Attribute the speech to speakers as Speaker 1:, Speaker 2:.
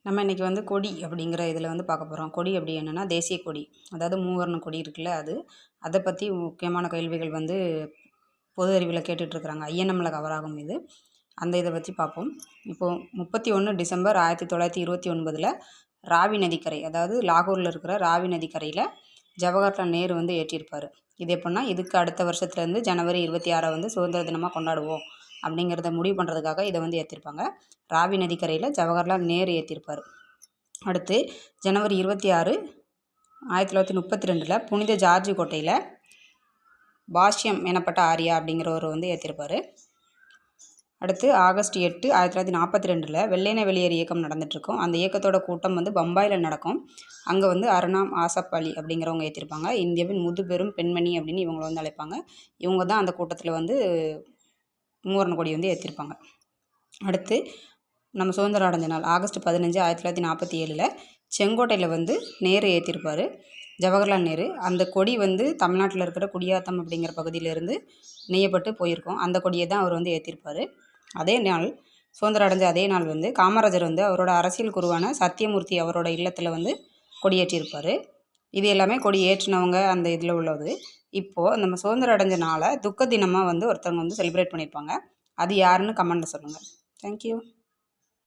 Speaker 1: நம்ம இன்றைக்கி வந்து கொடி அப்படிங்கிற இதில் வந்து பார்க்க போகிறோம். கொடி அப்படி என்னென்னா தேசிய கொடி, அதாவது மூவர்ண கொடி இருக்குல்ல அது. அதை பற்றி முக்கியமான கேள்விகள் வந்து பொது அறிவில் கேட்டுட்ருக்குறாங்க. ஐஎன்எம்மில் கவர் ஆகும் இது. அந்த இதை பற்றி பார்ப்போம். இப்போது 31 டிசம்பர் 1929 ராவி நதிக்கரை, அதாவது லாகூரில் இருக்கிற ராவி நதிக்கரையில் ஜவஹர்லால் நேரு வந்து ஏற்றியிருப்பார். இது எப்படின்னா, இதுக்கு அடுத்த வருஷத்துலேருந்து ஜனவரி 26 வந்து சுதந்திர தினமாக கொண்டாடுவோம் அப்படிங்கிறத முடிவு பண்ணுறதுக்காக இதை வந்து ஏற்றிருப்பாங்க. ராவி நதிக்கரையில் ஜவஹர்லால் நேரு ஏற்றிருப்பார். அடுத்து ஜனவரி 26 1932 புனித ஜார்ஜ் கோட்டையில் பாஷ்யம் எனப்பட்ட ஆரியா அப்படிங்கிறவர் வந்து ஏற்றிருப்பார். அடுத்து ஆகஸ்ட் 8 1942 வெள்ளையனே வெளியேறு இயக்கம் நடந்துகிட்ருக்கும். அந்த இயக்கத்தோட கூட்டம் வந்து பம்பாயில் நடக்கும். அங்கே வந்து அருணாம் ஆசப் அலி அப்படிங்கிறவங்க ஏற்றிருப்பாங்க. இந்தியாவின் முதுபெரும் பெண்மணி அப்படின்னு இவங்களை வந்து அழைப்பாங்க. இவங்க தான் அந்த கூட்டத்தில் வந்து மூவர்ண கொடி வந்து ஏற்றிருப்பாங்க. அடுத்து நம்ம சுதந்திரம் அடைஞ்ச நாள் ஆகஸ்ட் 15 1947 செங்கோட்டையில் வந்து நேரு ஏற்றிருப்பார், ஜவஹர்லால் நேரு. அந்த கொடி வந்து தமிழ்நாட்டில் இருக்கிற குடியாத்தம் அப்படிங்கிற பகுதியிலேருந்து நெய்யப்பட்டு போயிருக்கோம். அந்த கொடியை தான் அவர் வந்து ஏற்றிருப்பார். அதே நாள் சுதந்திரம் அடைஞ்ச அதே நாள் வந்து காமராஜர் வந்து அவரோட அரசியல் குருவான சத்தியமூர்த்தி அவரோட இல்லத்தில் வந்து கொடியேற்றியிருப்பார். இது எல்லாமே கொடி ஏற்றினவங்க அந்த இதில் உள்ளது. இப்போது நம்ம சுதந்திரம் அடைஞ்ச நாளை துக்க தினமாக வந்து ஒருத்தவங்க வந்து செலிப்ரேட் பண்ணியிருப்பாங்க. அது யாருன்னு கமெண்ட்டில் சொல்லுங்கள். தேங்க்யூ.